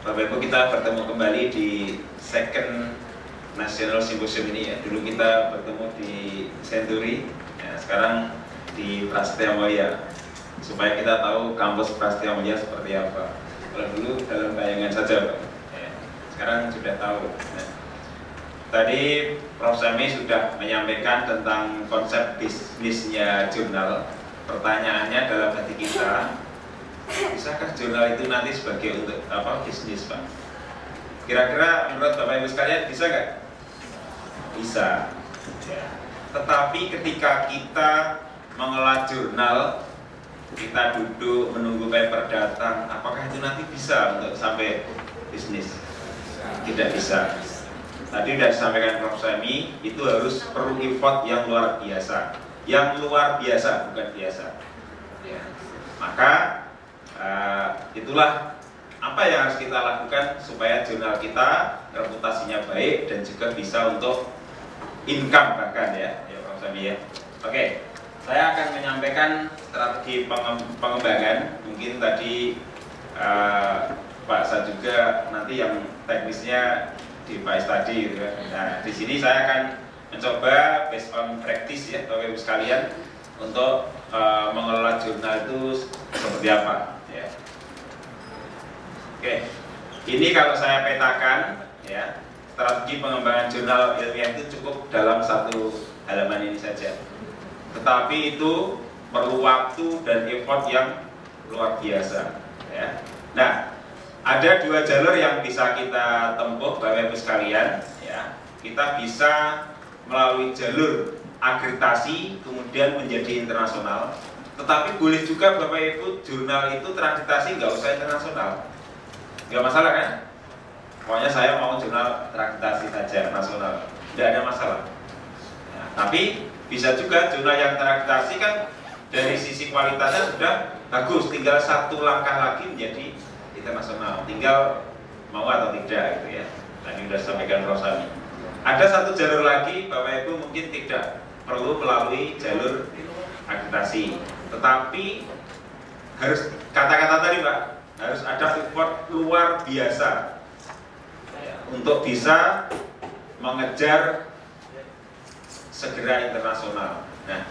Bapak Ibu, kita bertemu kembali di second National Symposium ini ya. Dulu kita bertemu di Century, ya, sekarang di Prasetya Mulia. Supaya kita tahu kampus Prasetya Mulia seperti apa. Kalau dulu dalam bayangan saja, Pak. Ya, sekarang sudah tahu. Nah, tadi Prof. Sami sudah menyampaikan tentang konsep bisnisnya jurnal. Pertanyaannya dalam hati kita, bisakah jurnal itu nanti sebagai untuk apa bisnis, Pak? Kira-kira menurut Bapak Ibu sekalian bisa nggak? Bisa. Ya. Tetapi ketika kita mengelola jurnal, kita duduk menunggu paper datang, apakah itu nanti bisa untuk sampai bisnis? Tidak bisa. Tadi sudah disampaikan Prof. Sami, itu harus perlu effort yang luar biasa. Yang luar biasa, bukan biasa. Ya. Maka itulah apa yang harus kita lakukan supaya jurnal kita reputasinya baik dan juga bisa untuk income bahkan ya Prof. Sami ya. Oke, saya akan menyampaikan strategi pengembangan. Mungkin tadi Pak Sa juga nanti yang teknisnya di Pak tadi gitu kan. Nah, di sini saya akan mencoba based on practice ya Bapak Ibu sekalian untuk mengelola jurnal itu seperti apa ya. Oke, ini kalau saya petakan ya, strategi pengembangan jurnal ilmiah itu cukup dalam satu halaman ini saja. Tetapi itu perlu waktu dan effort yang luar biasa ya. Nah, ada dua jalur yang bisa kita tempuh Bapak Ibu sekalian ya. Kita bisa melalui jalur akreditasi kemudian menjadi internasional. Tetapi boleh juga Bapak Ibu jurnal itu terakreditasi nggak usah internasional, nggak masalah kan? Pokoknya saya mau jurnal terakreditasi saja nasional, tidak ada masalah. Nah, tapi bisa juga jurnal yang terakreditasi kan dari sisi kualitasnya sudah bagus, tinggal satu langkah lagi menjadi internasional, tinggal mau atau tidak gitu ya. Tadi sudah sampaikan Prof. Sami. Ada satu jalur lagi Bapak Ibu mungkin tidak perlu melalui jalur akreditasi, tetapi harus kata-kata tadi Pak, harus ada effort luar biasa untuk bisa mengejar segera internasional. Nah,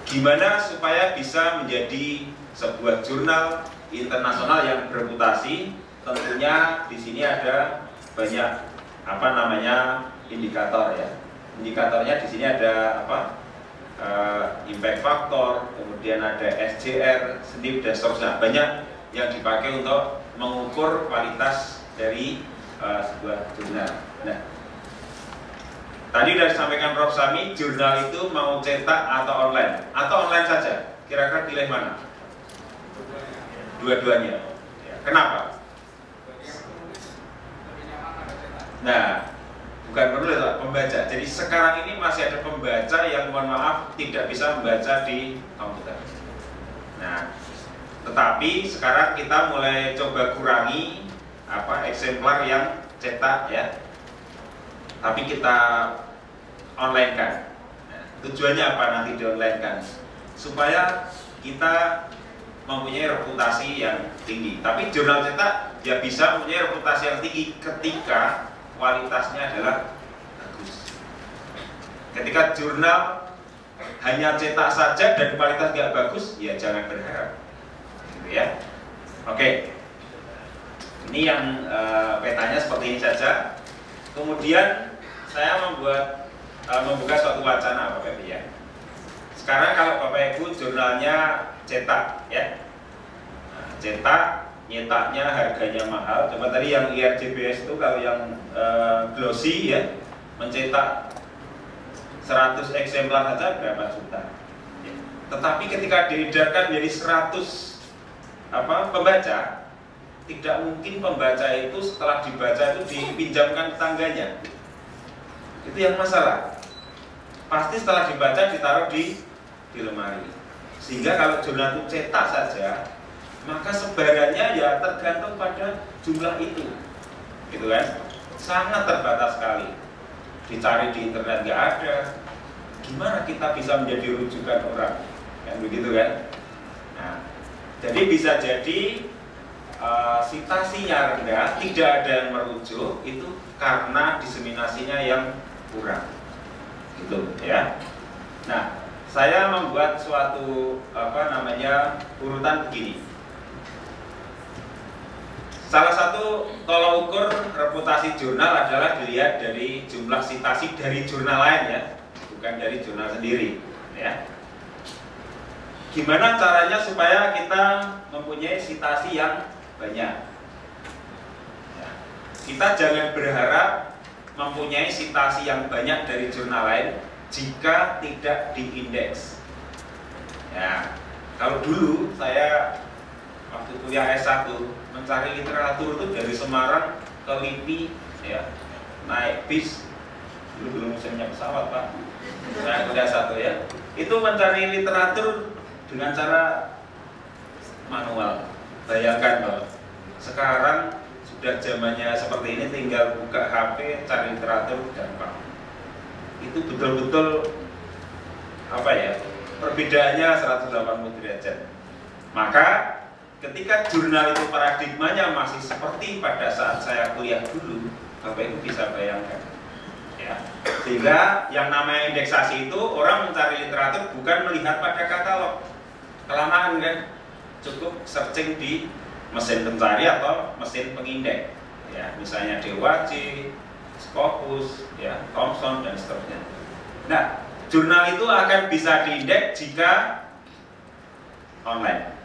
gimana supaya bisa menjadi sebuah jurnal internasional yang bereputasi? Tentunya di sini ada banyak indikator ya. Indikatornya di sini ada impact factor, kemudian ada SJR, SNP dan seterusnya. Banyak yang dipakai untuk mengukur kualitas dari sebuah jurnal. Nah, tadi sudah disampaikan Prof. Sami, jurnal itu mau cetak atau online? Atau online saja? Kira-kira pilih mana? Dua-duanya. Kenapa? Nah, bukan perlu ya pembaca. Jadi sekarang ini masih ada pembaca yang mohon maaf tidak bisa membaca di komputer. Nah, tetapi sekarang kita mulai coba kurangi eksemplar yang cetak ya. Tapi kita online kan. Nah, tujuannya apa nanti di online kan? Supaya kita mempunyai reputasi yang tinggi. Tapi jurnal cetak ya bisa mempunyai reputasi yang tinggi ketika kualitasnya adalah bagus. Ketika jurnal hanya cetak saja dan kualitas nggak bagus, ya jangan berharap, gitu ya. Oke, ini yang petanya seperti ini saja. Kemudian saya membuka suatu wacana Bapak Ibu ya. Sekarang kalau Bapak Ibu jurnalnya cetak ya, nah, cetak nyetaknya harganya mahal. Coba tadi yang IRJBS itu kalau yang glossy ya, mencetak 100 eksemplar saja berapa juta ya. Tetapi ketika diedarkan menjadi 100 pembaca, tidak mungkin pembaca itu setelah dibaca itu dipinjamkan tetangganya. Itu yang masalah. Pasti setelah dibaca ditaruh di lemari. Sehingga kalau jurnal itu cetak saja, maka sebarannya ya tergantung pada jumlah itu, gitu kan? Sangat terbatas sekali. Dicari di internet nggak ada. Gimana kita bisa menjadi rujukan orang? Kan begitu kan? Nah, jadi bisa jadi citasinya rendah, tidak ada yang merujuk, itu karena diseminasinya yang kurang, gitu ya. Nah, saya membuat suatu urutan begini. Salah satu tolak ukur reputasi jurnal adalah dilihat dari jumlah citasi dari jurnal lain ya, bukan dari jurnal sendiri ya. Gimana caranya supaya kita mempunyai citasi yang banyak? Ya. Kita jangan berharap mempunyai citasi yang banyak dari jurnal lain jika tidak diindeks. Ya, kalau dulu saya waktu kuliah S1 mencari literatur itu dari Semarang ke LIPI ya, naik bis, dulu belum misalnya pesawat Pak, saya kuliah S1 ya, itu mencari literatur dengan cara manual. Bayangkan loh, sekarang sudah zamannya seperti ini, tinggal buka HP cari literatur gampang. Itu betul-betul perbedaannya 180 derajat. Maka ketika jurnal itu paradigmanya masih seperti pada saat saya kuliah dulu, Bapak Ibu bisa bayangkan ya. Sehingga yang namanya indeksasi itu orang mencari literatur bukan melihat pada katalog, kelamaan kan, cukup searching di mesin pencari atau mesin pengindeks ya, misalnya DeWa, Scopus ya, Thomson dan seterusnya. Nah, jurnal itu akan bisa diindeks jika online.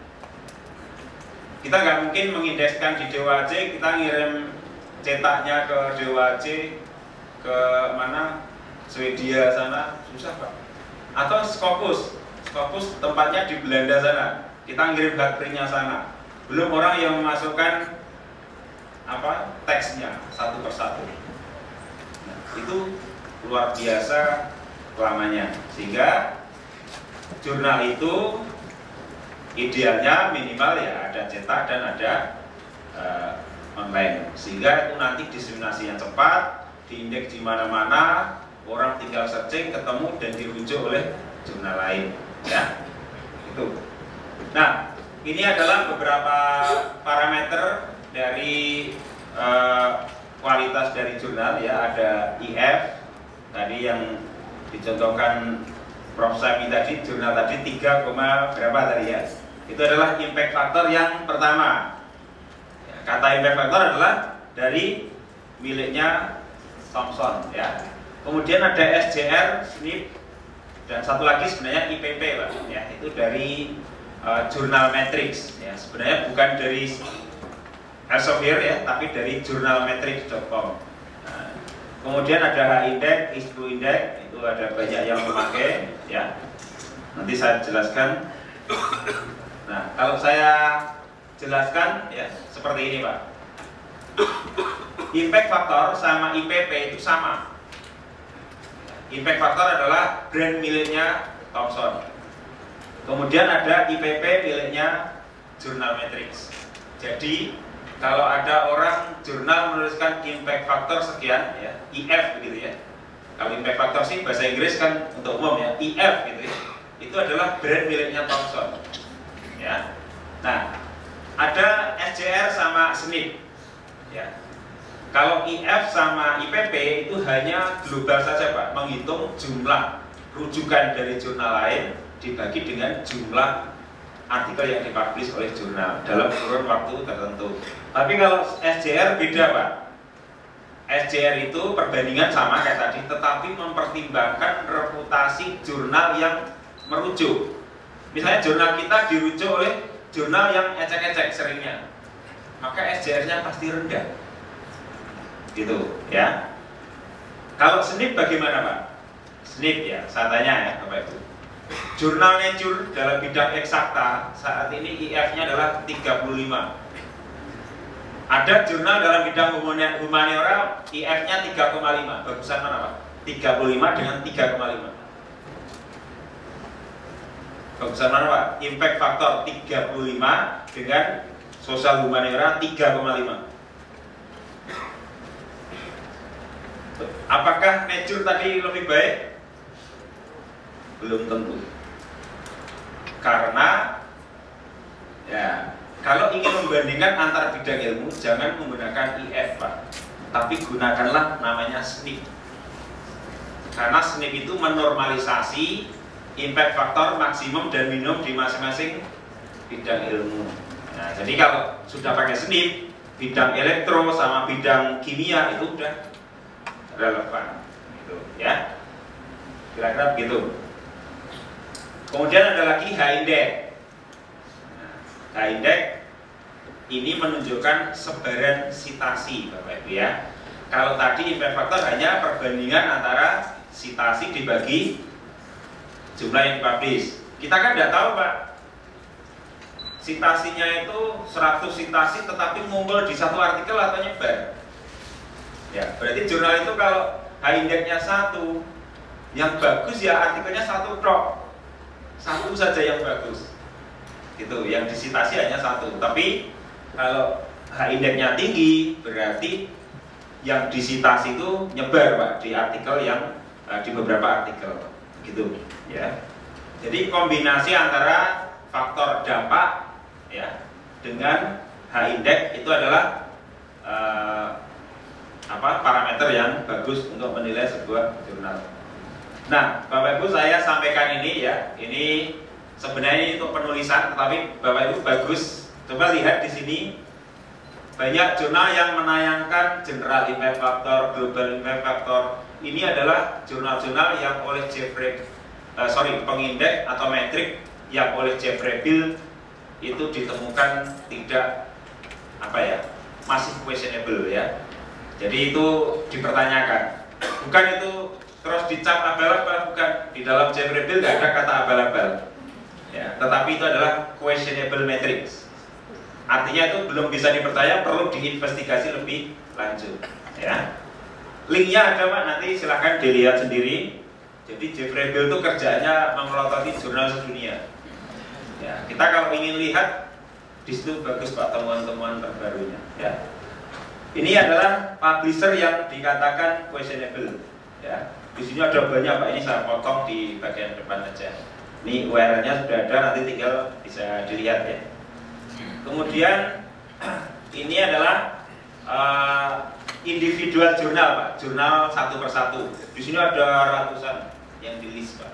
Kita nggak mungkin mengindekskan di DeWa, kita ngirim cetaknya ke DeWa, ke mana, Swedia sana, susah Pak. Atau Scopus tempatnya di Belanda sana, kita ngirim hard printnya sana. Belum orang yang memasukkan teksnya satu persatu. Nah, itu luar biasa lamanya. Sehingga jurnal itu idealnya minimal ya ada cetak dan ada online, sehingga itu nanti diseminasinya cepat, diindeks di mana-mana, orang tinggal searching, ketemu dan dirujuk oleh jurnal lain ya. Itu. Nah, ini adalah beberapa parameter dari kualitas dari jurnal ya. Ada IF tadi yang dicontohkan Prof. Sami tadi, jurnal tadi 3, berapa tadi ya. Itu adalah impact factor yang pertama. Kata impact factor adalah dari miliknya Thomson ya. Kemudian ada SJR, SNP, dan satu lagi sebenarnya IPP Pak ya. Itu dari jurnal Matrix ya. Sebenarnya bukan dari Elsevier ya, tapi dari jurnalmetrics.com. Nah, kemudian ada H-index, ISBO index, itu ada banyak yang memakai ya. Nanti saya jelaskan. Nah, kalau saya jelaskan ya seperti ini Pak. Impact factor sama IPP itu sama. Impact factor adalah brand miliknya Thomson. Kemudian ada IPP miliknya Jurnal Matrix. Jadi kalau ada orang jurnal menuliskan impact factor sekian ya, IF begitu ya. Kalau impact factor sih bahasa Inggris kan untuk umum ya, IF gitu ya. Itu adalah brand miliknya Thomson. Ya. Nah, ada SJR sama SNP. Ya. Kalau IF sama IPP itu hanya global saja Pak, menghitung jumlah rujukan dari jurnal lain dibagi dengan jumlah artikel yang dipublish oleh jurnal dalam kurun waktu tertentu. Tapi kalau SJR beda Pak. SJR itu perbandingan sama kayak tadi, tetapi mempertimbangkan reputasi jurnal yang merujuk. Misalnya jurnal kita dirujuk oleh jurnal yang ecek-ecek seringnya, maka SJR-nya pasti rendah. Gitu ya. Kalau SNP bagaimana Pak? SNP ya, saya tanya ya Bapak Ibu. Jurnal Nature dalam bidang eksakta saat ini IF-nya adalah 35. Ada jurnal dalam bidang humaniora IF-nya 3,5. Bagusan mana Pak? 35 dengan 3,5. Bagusan mana Pak? Impact factor 35 dengan sosial humaniora 3,5. Apakah Nature tadi lebih baik? Belum tentu. Karena ya Kalau ingin membandingkan antar bidang ilmu, jangan menggunakan IF, Pak. Tapi gunakanlah namanya SNP. Karena SNP itu menormalisasi impact faktor maksimum dan minimum di masing-masing bidang ilmu. Nah, jadi kalau sudah pakai SNP, bidang elektro sama bidang kimia itu udah relevan, gitu ya. Kira-kira begitu. Kemudian ada lagi H-index. H-index ini menunjukkan sebaran sitasi, Bapak Ibu ya. Kalau tadi impact factor hanya perbandingan antara sitasi dibagi jumlah yang dipublish. Kita kan tidak tahu, Pak, sitasinya itu 100 sitasi tetapi ngumpul di satu artikel atau nyebar. Ya, berarti jurnal itu kalau H-indexnya 1, yang bagus ya artikelnya 1 tok. 1 saja yang bagus. Gitu, yang disitasi hanya 1. Tapi kalau H-indexnya tinggi, berarti yang disitasi itu nyebar, Pak, di artikel yang di beberapa artikel. Gitu, ya. Jadi kombinasi antara faktor dampak ya dengan H-index itu adalah parameter yang bagus untuk menilai sebuah jurnal. Nah, Bapak Ibu, saya sampaikan ini ya, ini sebenarnya untuk penulisan, tetapi Bapak Ibu bagus coba lihat di sini banyak jurnal yang menayangkan general impact factor, global impact factor. Ini adalah jurnal-jurnal yang oleh pengindeks atau metrik yang oleh Jeffrey Bill itu ditemukan tidak masih questionable ya. Jadi itu dipertanyakan. Bukan itu terus dicap abal-abal, bukan. Di dalam Jeffrey Bill nggak ada kata abal-abal. Ya, tetapi itu adalah questionable metrics. Artinya itu belum bisa dipercaya, perlu diinvestigasi lebih lanjut. Ya. Linknya ada, Pak, nanti silahkan dilihat sendiri. Jadi Jeffrey Bill itu kerjanya memelototi jurnal sedunia. Ya, kita kalau ingin lihat di situ bagus, Pak, temuan-temuan terbarunya. Ya. Ini adalah publisher yang dikatakan questionable. Ya. Di sini ada banyak, Pak. Ini saya potong di bagian depan aja. Ini URL-nya sudah ada, nanti tinggal bisa dilihat ya. Kemudian ini adalah individual jurnal, Pak. Jurnal satu persatu. Di sini ada ratusan yang di list, Pak.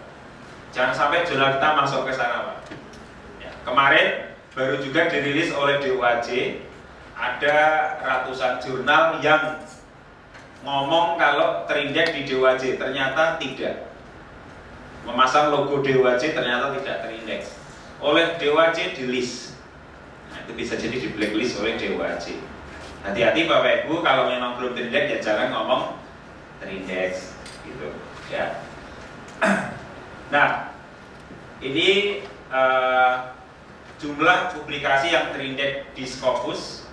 Jangan sampai jurnal kita masuk ke sana, Pak. Ya, kemarin baru juga dirilis oleh DOAJ, ada ratusan jurnal yang ngomong kalau terindeks di DOAJ, ternyata tidak. Memasang logo DOAJ ternyata tidak terindeks. Oleh DOAJ di list. Nah, itu bisa jadi di blacklist oleh DOAJ. Hati-hati Bapak Ibu, kalau memang belum terindeks ya jangan ngomong terindeks gitu ya. Nah, ini jumlah publikasi yang terindeks di Scopus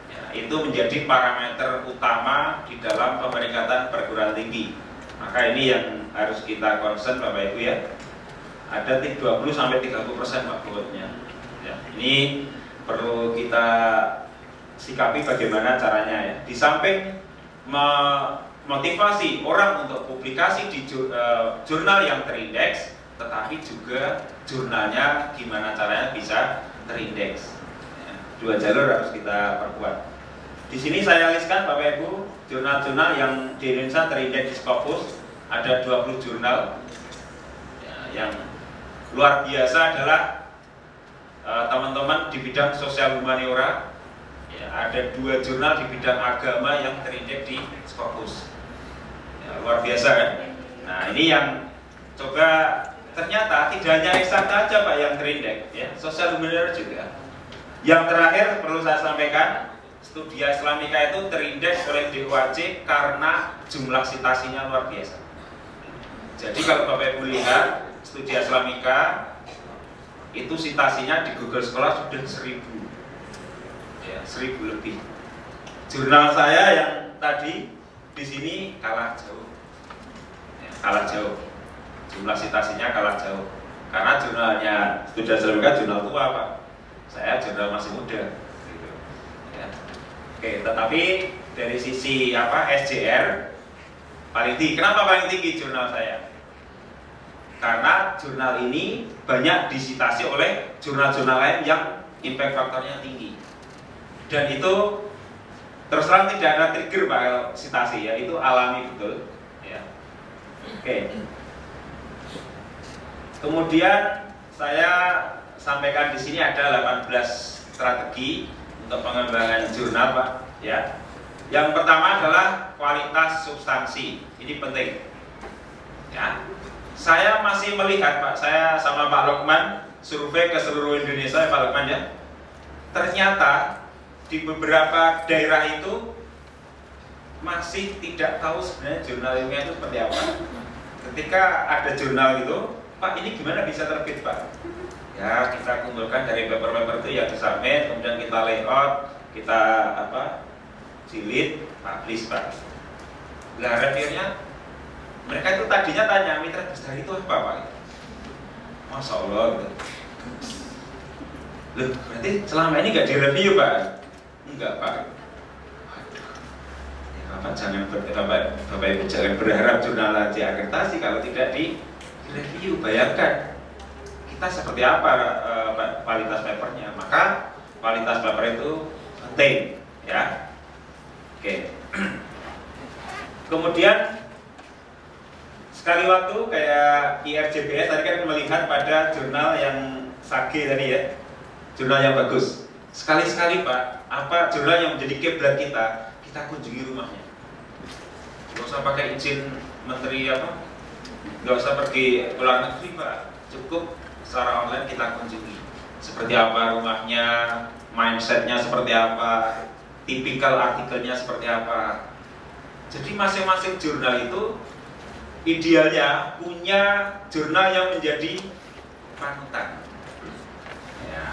ya, itu menjadi parameter utama di dalam pemeringkatan perguruan tinggi. Maka ini yang harus kita concern, Bapak Ibu ya. Ada 20-30% Pak quote-nya. Ya, ini perlu kita sikapi bagaimana caranya ya. Di samping memotivasi orang untuk publikasi di jurnal yang terindeks, tetapi juga jurnalnya gimana caranya bisa terindeks. Ya, dua jalur harus kita perkuat. Di sini saya listkan Bapak Ibu jurnal-jurnal yang di Indonesia terindeks di Scopus. Ada 20 jurnal ya, yang luar biasa adalah teman-teman di bidang sosial humaniora ya, ada 2 jurnal di bidang agama yang terindeks di Scopus ya, luar biasa kan. Nah ini yang coba ternyata tidak hanya eksakta aja Pak yang terindeks ya, sosial humaniora juga. Yang terakhir perlu saya sampaikan, Studia Islamika itu terindeks oleh DOAJ karena jumlah citasinya luar biasa. Jadi kalau Bapak Ibu lihat Studia Islamika itu citasinya di Google Scholar sudah 1000 ya, 1000 lebih. Jurnal saya yang tadi di sini kalah jauh ya, kalah jauh, jumlah citasinya kalah jauh karena jurnalnya Studia Islamika jurnal tua Pak, saya jurnal masih muda gitu. Ya. Oke, tetapi dari sisi SJR paling tinggi. Kenapa paling tinggi jurnal saya? Karena jurnal ini banyak disitasi oleh jurnal-jurnal lain yang impact faktornya tinggi. Dan itu terus terang tidak ada trigger Pak citasi ya, itu alami betul ya. Oke. Kemudian saya sampaikan di sini ada 18 strategi untuk pengembangan jurnal Pak ya. Yang pertama adalah kualitas substansi. Ini penting. Ya. Saya masih melihat Pak, saya sama Pak Lukman survei ke seluruh Indonesia ya Pak Lukman ya. Ternyata di beberapa daerah itu masih tidak tahu sebenarnya jurnal ilmiah itu seperti apa. Ketika ada jurnal itu, Pak ini gimana bisa terbit Pak? Ya kita kumpulkan dari paper-paper itu ya disubmit, kemudian kita layout, kita jilid, publish Pak. Nah reviewnya, mereka itu tadinya tanya mitra besar itu apa Pak? Masya Allah gitu. Loh berarti selama ini nggak direview Pak? Enggak Pak. Waduh. Ya, Bapak jangan Bapak Ibu jangan berharap jurnal diakreditasi kalau tidak direview. Bayangkan kita seperti apa kualitas papernya. Maka kualitas paper itu penting ya. Oke. Kemudian sekali waktu kayak IRJBS tadi kan melihat pada jurnal yang SAGE tadi ya, jurnal yang bagus. Sekali-sekali Pak, apa jurnal yang menjadi kiblat kita kunjungi rumahnya. Gak usah pakai izin menteri apa, gak usah pergi ke luar negeri Pak, cukup secara online kita kunjungi. Seperti apa rumahnya, mindsetnya seperti apa, tipikal artikelnya seperti apa. Jadi masing-masing jurnal itu idealnya punya jurnal yang menjadi panutan. Ya,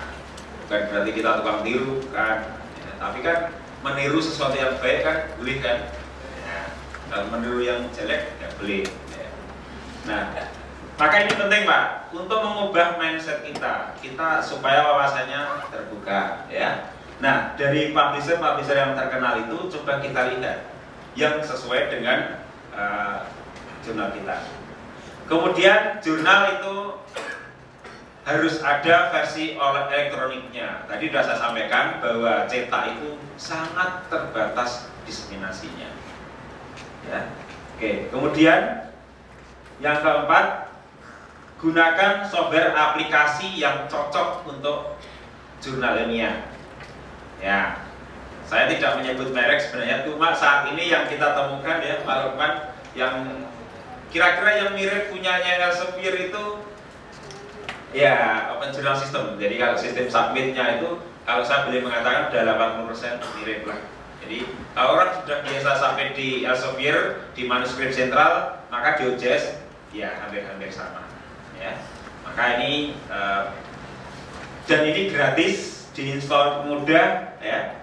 bukan berarti kita tukang tiru kan, ya, tapi kan meniru sesuatu yang baik kan boleh kan. Ya, kalau meniru yang jelek ya boleh. Ya. Nah, maka ini penting Pak untuk mengubah mindset kita supaya wawasannya terbuka ya. Nah, dari publisher yang terkenal itu coba kita lihat yang sesuai dengan jurnal kita. Kemudian jurnal itu harus ada versi elektroniknya. Tadi sudah saya sampaikan bahwa cetak itu sangat terbatas diseminasinya. Ya. Oke. Kemudian yang keempat, gunakan software aplikasi yang cocok untuk jurnal ilmiah. Ya, saya tidak menyebut merek sebenarnya, cuma saat ini yang kita temukan ya Pak Lukman, yang kira-kira yang mirip punyanya Elsevier itu ya Open Journal System. Jadi kalau sistem submitnya itu kalau saya boleh mengatakan sudah 80% mirip lah. Jadi kalau orang sudah biasa submit di Elsevier, di manuskrip sentral, maka di OJS ya hampir-hampir sama ya. Maka ini dan ini gratis, diinstal mudah ya,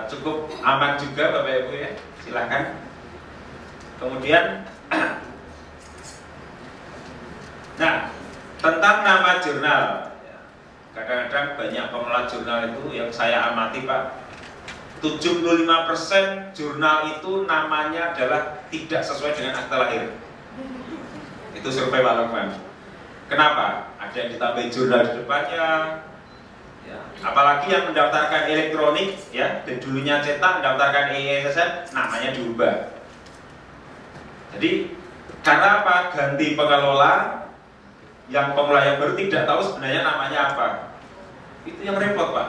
cukup aman juga Bapak Ibu ya, silahkan. Kemudian nah tentang nama jurnal, kadang-kadang banyak pengelola jurnal itu yang saya amati Pak, 75% jurnal itu namanya adalah tidak sesuai dengan akta lahir. Itu survei Pak Lukman. Kenapa? Ada yang ditambahin jurnal di depannya ya. Apalagi yang mendaftarkan elektronik ya, dan dulunya cetak mendaftarkan EISSN, namanya diubah. Jadi karena apa? Ganti pengelola, yang pengelola yang baru tidak tahu sebenarnya namanya apa. Itu yang repot Pak.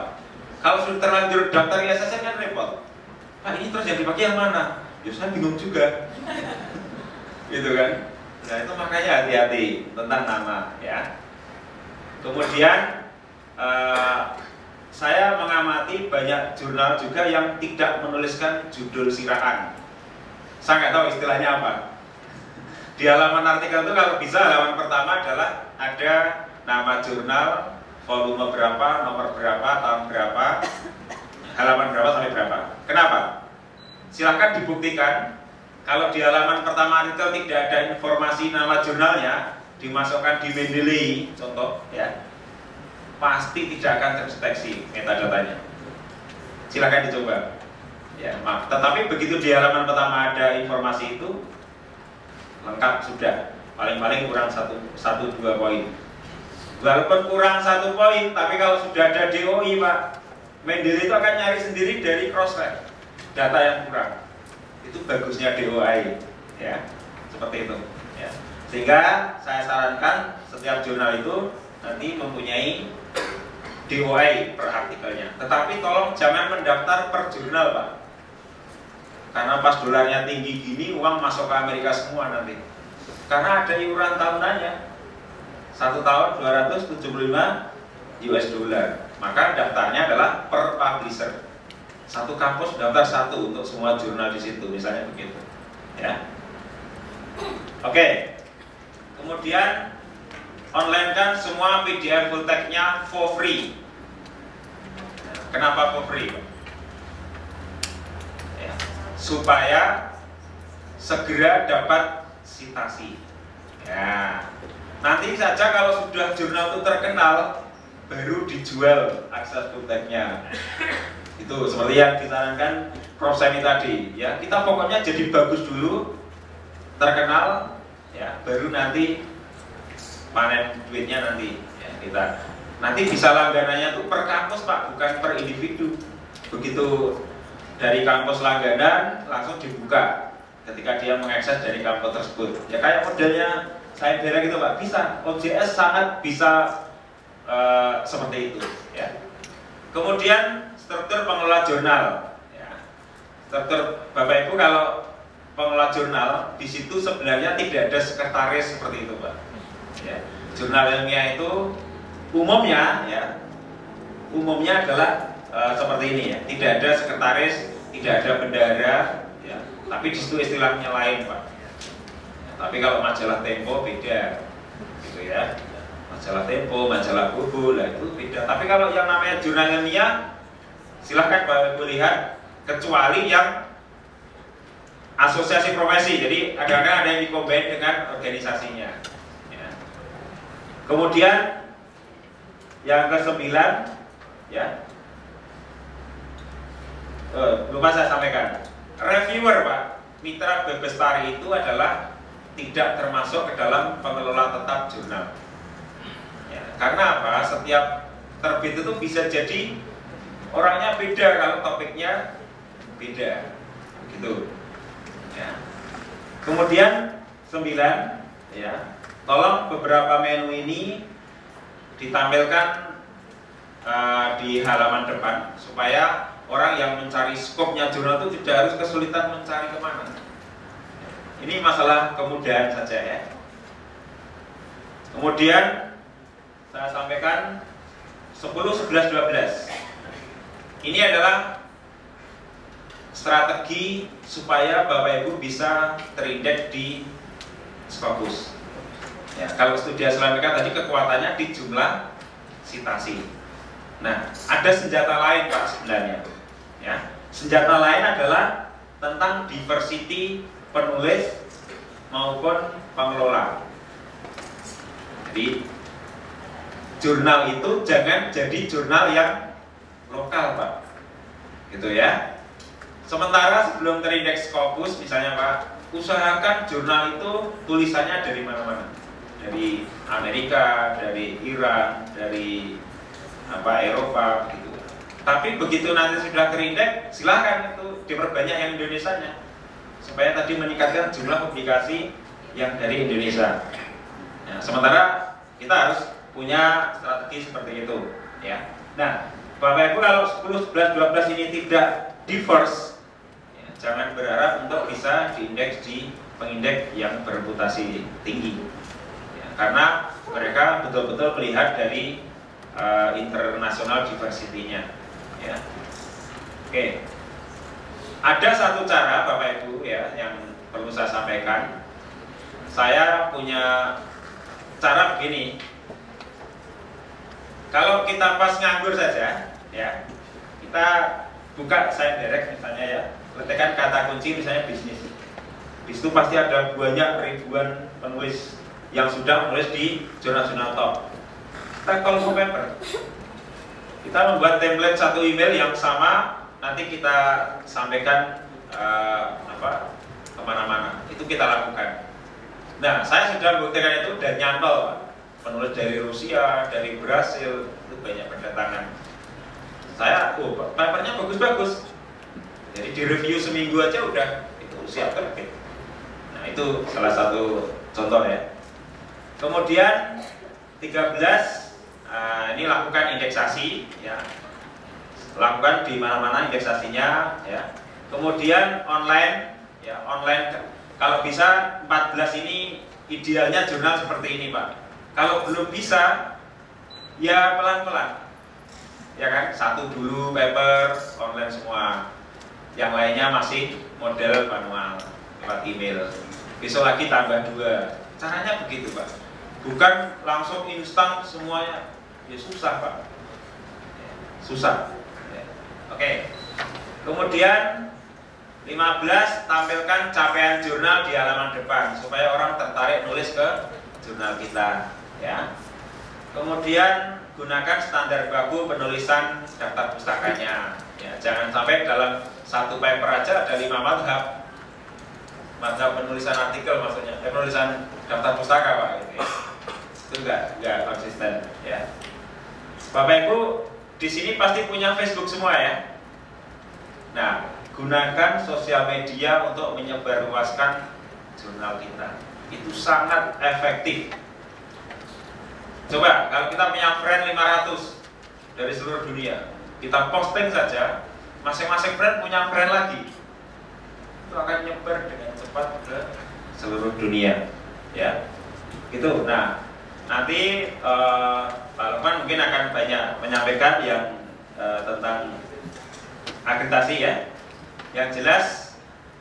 Kalau sudah terlanjur daftar EISSN kan repot. Pak ini terus yang dipakai yang mana? Ya saya bingung juga. Gitu kan. Nah itu makanya hati-hati tentang nama ya. Kemudian saya mengamati banyak jurnal juga yang tidak menuliskan judul sirahan. Saya nggak tahu istilahnya apa. Di halaman artikel itu kalau bisa halaman pertama adalah ada nama jurnal, volume berapa, nomor berapa, tahun berapa, halaman berapa sampai berapa. Kenapa? Silahkan dibuktikan. Kalau di halaman pertama artikel tidak ada informasi nama jurnalnya, dimasukkan di Mendeley contoh ya, pasti tidak akan terdeteksi metadatanya. Silahkan dicoba ya, maaf. Tetapi begitu di halaman pertama ada informasi itu lengkap sudah, paling-paling kurang 1-2 poin Walaupun kurang 1 poin, tapi kalau sudah ada DOI Pak, Mendeley itu akan nyari sendiri dari cross-check data yang kurang. Itu bagusnya DOI, ya, seperti itu. Ya. Sehingga saya sarankan setiap jurnal itu nanti mempunyai DOI per artikelnya. Tetapi tolong jangan mendaftar per jurnal Pak, karena pas dolarnya tinggi gini uang masuk ke Amerika semua nanti. Karena ada iuran tahunannya, 1 tahun 275 US dollar. Maka daftarnya adalah per publisher. Satu kampus daftar 1 untuk semua jurnal di situ, misalnya begitu. Ya. Oke. Kemudian online kan semua PDF full text-nya for free. Kenapa for free? Ya. Supaya segera dapat citasi. Ya. Nanti saja kalau sudah jurnal itu terkenal, baru dijual akses full text-nya. Itu seperti yang disarankan Prof. Semi tadi. Ya, kita pokoknya jadi bagus dulu, terkenal, ya, baru nanti panen duitnya nanti. Ya, kita nanti bisa langganannya tuh per kampus Pak, bukan per individu. Begitu dari kampus langganan langsung dibuka ketika dia mengakses dari kampus tersebut. Ya kayak modelnya saya kira gitu Pak, bisa. OJS sangat bisa seperti itu. Ya. Kemudian struktur pengelola jurnal. Ya. Struktur Bapak Ibu kalau pengelola jurnal di situ sebenarnya tidak ada sekretaris seperti itu Pak. Ya. Jurnal ilmiah itu umumnya adalah seperti ini ya. Tidak ada sekretaris, tidak ada bendahara. Ya. Tapi di situ istilahnya lain Pak. Ya. Tapi kalau majalah Tempo beda, gitu ya. Majalah Tempo, majalah Buku, lah itu beda. Tapi kalau yang namanya jurnal ilmiah, silahkan Bapak Ibu lihat, kecuali yang asosiasi profesi. Jadi kadang-kadang ada yang dikombin dengan organisasinya. Ya. Kemudian yang ke-9, ya, lupa saya sampaikan, reviewer Pak, mitra Bebestari itu adalah tidak termasuk ke dalam pengelola tetap jurnal. Ya, karena apa? Setiap terbit itu bisa jadi orangnya beda kalau topiknya beda, gitu. Ya. Kemudian 9, ya, tolong beberapa menu ini ditampilkan di halaman depan supaya orang yang mencari skopnya jurnal itu tidak harus kesulitan mencari kemana. Ini masalah kemudahan saja ya. Kemudian saya sampaikan 10, 11, 12. Ini adalah strategi supaya Bapak Ibu bisa terindeks di Scopus. Ya, kalau studi Islamika tadi kekuatannya di jumlah citasi. Nah, ada senjata lain Pak sebenarnya. Ya, senjata lain adalah tentang diversity penulis maupun pengelola. Jadi jurnal itu jangan jadi jurnal yang lokal Pak, gitu ya. Sementara sebelum terindeks Scopus misalnya Pak, usahakan jurnal itu tulisannya dari mana-mana, dari Amerika, dari Iran, dari Eropa, gitu. Tapi begitu nanti sudah terindeks, silahkan itu diperbanyak yang Indonesianya, supaya tadi meningkatkan jumlah publikasi yang dari Indonesia. Ya, sementara kita harus punya strategi seperti itu, ya. Nah, Bapak Ibu kalau 10, 11, 12 ini tidak diverse, ya, jangan berharap untuk bisa diindeks di pengindeks yang bereputasi tinggi, ya, karena mereka betul-betul melihat dari international diversity-nya, ya. Oke, ada satu cara Bapak Ibu ya yang perlu saya sampaikan. Saya punya cara begini. Kalau kita pas nganggur saja, ya, kita buka Science Direct misalnya ya, letakkan kata kunci misalnya bisnis. Di situ pasti ada banyak ribuan penulis yang sudah menulis di jurnal-jurnal top. Kita call to paper. Kita membuat template satu email yang sama, nanti kita sampaikan kemana-mana. Itu kita lakukan. Nah, saya sudah membuktikan itu dan nyantol, Pak. penulis dari Rusia, dari Brasil, itu banyak berdatangan. Saya, papernya bagus-bagus. Jadi di review seminggu aja udah itu siap terbit. Nah itu salah satu contoh ya. Kemudian 13, ini lakukan indeksasi ya. Lakukan di mana-mana indeksasinya ya. Kemudian online ya, online kalau bisa 14 ini idealnya jurnal seperti ini Pak. Kalau belum bisa ya pelan-pelan. Ya kan, satu dulu paper online semua. Yang lainnya masih model manual lewat email. Besok lagi tambah 2. Caranya begitu Pak. Bukan langsung instan semuanya. Ya susah Pak. Susah. Oke. Kemudian 15, tampilkan capaian jurnal di halaman depan supaya orang tertarik nulis ke jurnal kita ya. Kemudian gunakan standar baku penulisan daftar pustakanya ya. Jangan sampai dalam satu paper aja ada 5 madhab. Madhab penulisan artikel maksudnya, penulisan daftar pustaka Pak gitu ya. Itu enggak konsisten ya. Bapak Ibu di sini pasti punya Facebook semua ya. Nah, gunakan sosial media untuk menyebarluaskan jurnal kita. Itu sangat efektif. Coba kalau kita punya friend 500 dari seluruh dunia, kita posting saja, masing-masing friend punya friend lagi, itu akan nyebar dengan cepat ke seluruh dunia ya. Gitu. Nah nanti Pak Lukman mungkin akan banyak menyampaikan yang tentang akreditasi ya. Yang jelas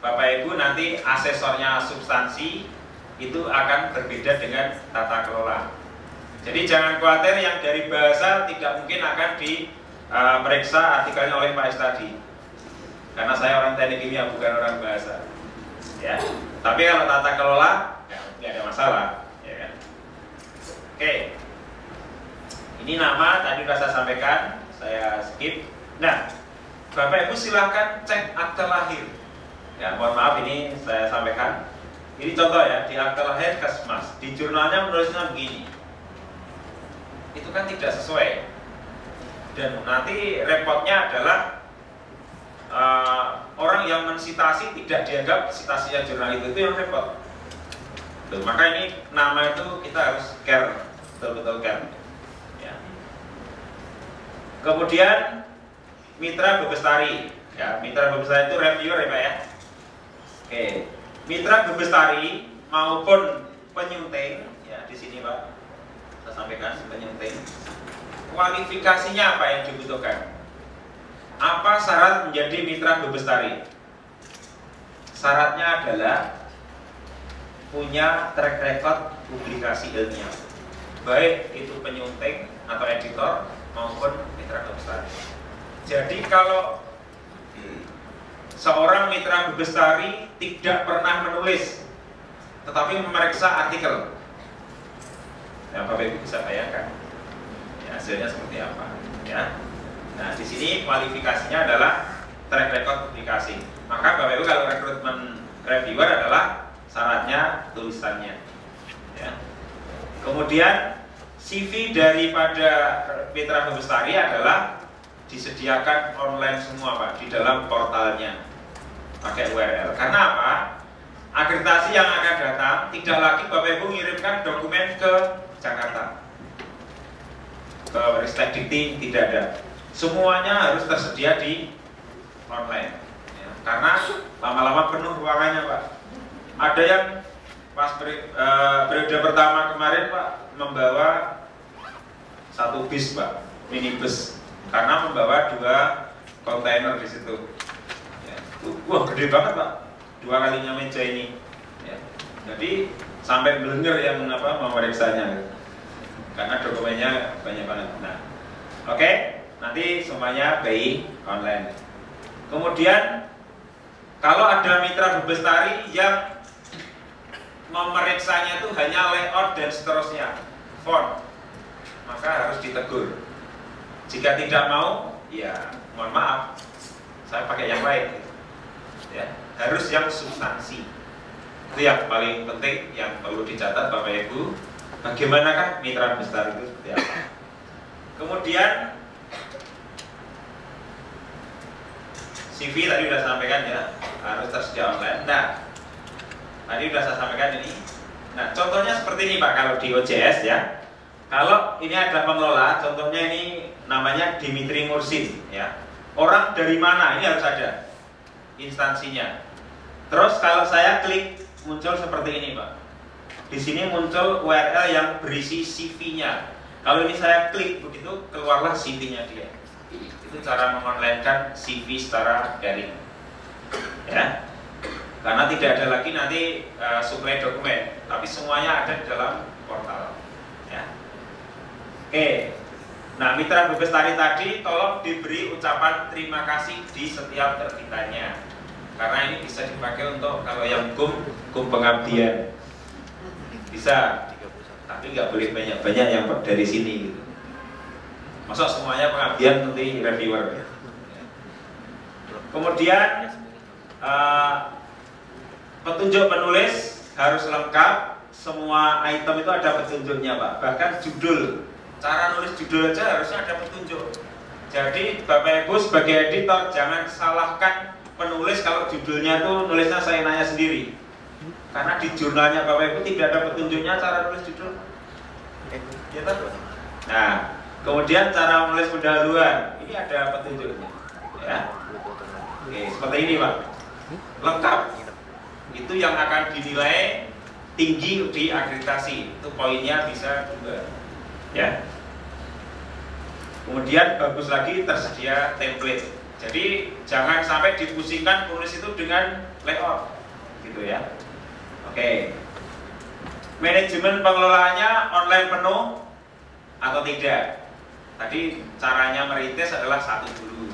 Bapak Ibu nanti asesornya substansi itu akan berbeda dengan tata kelola. Jadi jangan khawatir yang dari bahasa tidak mungkin akan diperiksa artikelnya oleh Pak Estadi. Karena saya orang teknik kimia bukan orang bahasa. Ya. Tapi kalau tata kelola ya tidak ada masalah, ya kan? Oke. Ini nama tadi sudah saya sampaikan, saya skip. Nah, Bapak Ibu silahkan cek akte lahir. Ya, mohon maaf ini saya sampaikan. Ini contoh ya, di akte lahir Kesmas, di jurnalnya menulisnya begini. Itu kan tidak sesuai. Dan nanti repotnya adalah orang yang mensitasi tidak dianggap citasinya jurnal itu yang repot. Tuh, maka ini nama itu kita harus care, betul-betul care. Ya. Kemudian Mitra Bebestari, ya Mitra Bebestari itu reviewer ya Pak ya. Oke, Mitra Bebestari maupun penyunting, ya di sini Pak, saya sampaikan penyunting. Kualifikasinya apa yang dibutuhkan? Apa syarat menjadi Mitra Bebestari? Syaratnya adalah punya track record publikasi ilmiah, baik itu penyunting atau editor maupun Mitra Bebestari. Jadi kalau seorang Mitra Bebestari tidak pernah menulis tetapi memeriksa artikel, ya Bapak Ibu bisa bayangkan ya, hasilnya seperti apa ya. Nah di sini kualifikasinya adalah track record publikasi. Maka Bapak Ibu kalau rekrutmen reviewer adalah syaratnya tulisannya ya. Kemudian CV daripada Mitra Bebestari adalah disediakan online semua Pak di dalam portalnya pakai URL. Karena apa? Akreditasi yang akan datang tidak lagi Bapak Ibu mengirimkan dokumen ke Jakarta, ke Ristek Dikti, tidak ada. Semuanya harus tersedia di online ya. Karena lama-lama penuh ruangannya Pak. Ada yang pas periode pertama kemarin Pak membawa 1 bis Pak, minibus, karena membawa 2 kontainer di situ. Ya. Wah gede banget Pak, 2 kalinya meja ini. Ya. Jadi sampai belenger yang memeriksanya, karena dokumennya banyak banget. Nah, oke, nanti semuanya BI online. Kemudian kalau ada Mitra Bebestari yang memeriksanya itu hanya layout dan seterusnya, font, maka harus ditegur. Jika tidak mau, ya mohon maaf, saya pakai yang lain gitu. Ya, harus yang substansi. Itu yang paling penting yang perlu dicatat Bapak Ibu. bagaimanakah mitra besar itu seperti apa. Kemudian CV tadi sudah sampaikan ya, harus tersedia online. Nah, tadi sudah saya sampaikan ini. Nah, contohnya seperti ini Pak, kalau di OJS ya. Kalau ini ada pengelola, contohnya ini namanya Dimitri Mursin ya. Orang dari mana? Ini harus ada instansinya. Terus kalau saya klik muncul seperti ini Pak. Di sini muncul URL yang berisi CV-nya. Kalau ini saya klik begitu, keluarlah CV-nya dia. Itu cara mengonlinekan CV secara daring. Ya. Karena tidak ada lagi nanti suplai dokumen, tapi semuanya ada di dalam portal. Ya. Oke. Nah, mitra Bebestari tadi tolong diberi ucapan terima kasih di setiap terbitannya. Karena ini bisa dipakai untuk kalau yang gum pengabdian. Bisa. Tapi nggak boleh banyak-banyak yang dari sini gitu. Masa semuanya pengabdian nanti reviewer. Kemudian petunjuk penulis harus lengkap. Semua item itu ada petunjuknya Pak. Bahkan judul, cara nulis judul aja harusnya ada petunjuk. Jadi Bapak Ibu sebagai editor jangan salahkan penulis kalau judulnya tuh nulisnya saya nanya sendiri. Karena di jurnalnya Bapak Ibu tidak ada petunjuknya cara nulis judul. Ya, nah, kemudian cara menulis pendahuluan ini ada petunjuknya. Ya. Oke, seperti ini Pak. Lengkap. Itu yang akan dinilai tinggi di akreditasi. Itu poinnya bisa juga. Ya. Kemudian bagus lagi tersedia template. Jadi jangan sampai dipusingkan tulis itu dengan layout, gitu ya. Oke. Manajemen pengelolaannya online penuh atau tidak? Tadi caranya merintis adalah satu dulu.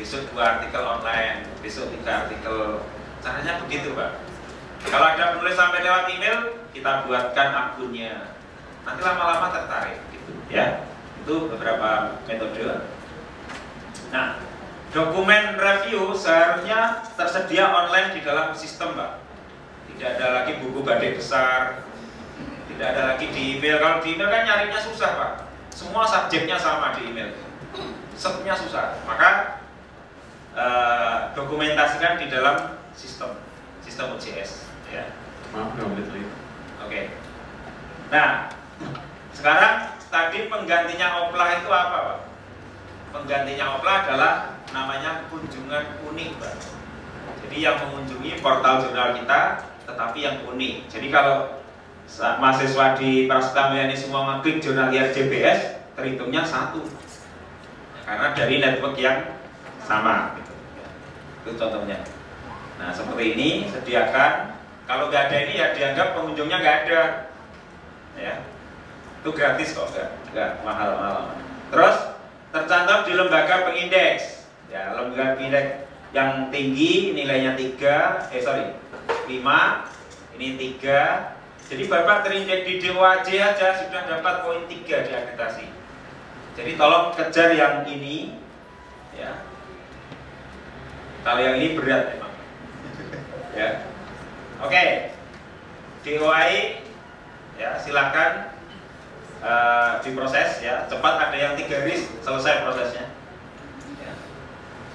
Besok 2 artikel online, besok 3 artikel. Caranya begitu Pak. Kalau ada penulis sampai lewat email, kita buatkan akunnya. Nanti lama-lama tertarik, gitu ya. Itu beberapa metode. Nah, dokumen review seharusnya tersedia online di dalam sistem Pak. Tidak ada lagi buku gede besar, tidak ada lagi di email. Kalau di email kan nyarinya susah Pak. Semua subjeknya sama di email, setnya susah. Maka dokumentasikan di dalam sistem OJS. Ya. Maaf, nggak boleh tulis. Oke. Nah, sekarang tadi penggantinya oplah itu apa Pak? Penggantinya oplah adalah namanya kunjungan unik Pak. Jadi yang mengunjungi portal jurnal kita, tetapi yang unik. Jadi kalau mahasiswa di Prasetya Mulyani semua ngeklik jurnal IRJBS, terhitungnya 1. Karena dari network yang sama. Gitu. Itu contohnya. Nah seperti ini sediakan. Kalau nggak ada ini ya dianggap pengunjungnya nggak ada. Ya. Itu gratis kok, nggak mahal-mahal. Terus tercantum di lembaga pengindeks. Ya, lembaga pengindeks yang tinggi nilainya 5, ini 3. Jadi Bapak terindeks di DOAJ aja sudah dapat poin 3 di akreditasi. Jadi tolong kejar yang ini, ya. Kalau yang ini berat memang. Ya. Oke. DOAI, ya silakan diproses ya. Cepat, ada yang 3 RIS selesai prosesnya. Ya.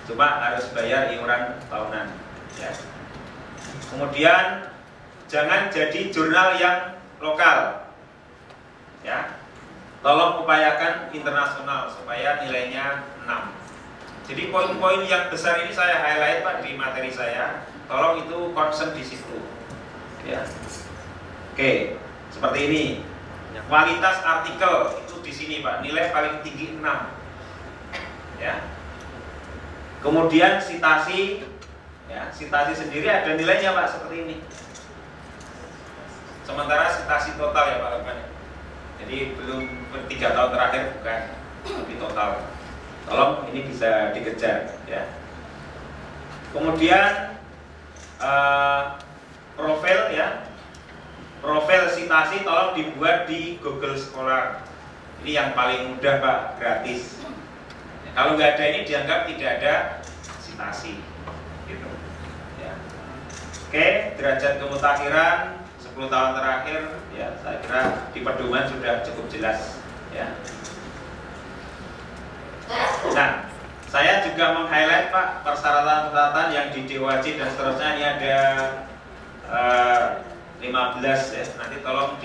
Cuma harus bayar iuran tahunan. Ya. Kemudian jangan jadi jurnal yang lokal, ya. Tolong upayakan internasional supaya nilainya 6. Jadi poin-poin yang besar ini saya highlight Pak di materi saya. Tolong itu concern di situ, ya. Oke, seperti ini. Kualitas artikel itu di sini Pak. Nilai paling tinggi 6, ya. Kemudian citasi, ya. Citasi sendiri ada nilainya Pak seperti ini. Sementara citasi total ya Pak Lukman. Jadi belum 3 tahun terakhir bukan, tapi total. Tolong ini bisa dikejar ya. Kemudian profil ya. Profil citasi tolong dibuat di Google Scholar. Ini yang paling mudah Pak, gratis. Kalau nggak ada ini dianggap tidak ada citasi gitu. Ya. Oke, derajat kemutakhiran 10 10 tahun terakhir ya saya kira di pedoman sudah cukup jelas ya. Nah, saya juga meng-highlight Pak persyaratan-persyaratan yang di DOAJ dan seterusnya. Ini ada 15 ya. Nanti tolong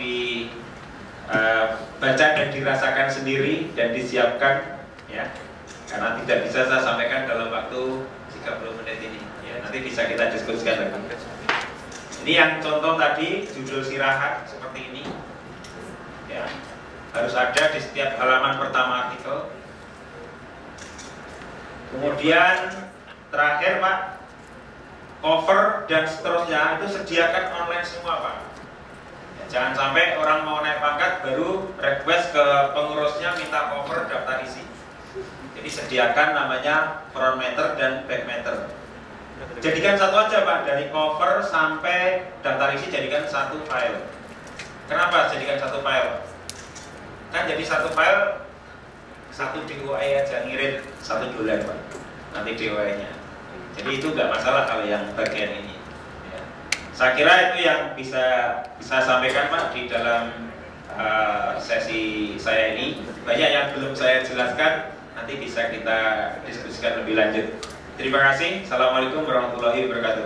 baca dan dirasakan sendiri dan disiapkan ya. Karena tidak bisa saya sampaikan dalam waktu 30 menit ini ya. Nanti bisa kita diskusikan lagi. Ini yang contoh tadi judul sirahat seperti ini ya. Harus ada di setiap halaman pertama artikel. Kemudian terakhir Pak, cover dan seterusnya itu sediakan online semua Pak ya, jangan sampai orang mau naik pangkat baru request ke pengurusnya minta cover daftar isi. Jadi sediakan namanya front matter dan back matter. Jadikan satu aja Pak, dari cover sampai daftar isi jadikan satu file. Kenapa jadikan satu file? Kan jadi satu file, satu DOI aja, ngirit $1 Pak, nanti DOI nya. Jadi itu nggak masalah kalau yang bagian ini ya. Saya kira itu yang bisa sampaikan Pak di dalam sesi saya ini. Banyak yang belum saya jelaskan, nanti bisa kita diskusikan lebih lanjut. Terima kasih. Assalamualaikum warahmatullahi wabarakatuh.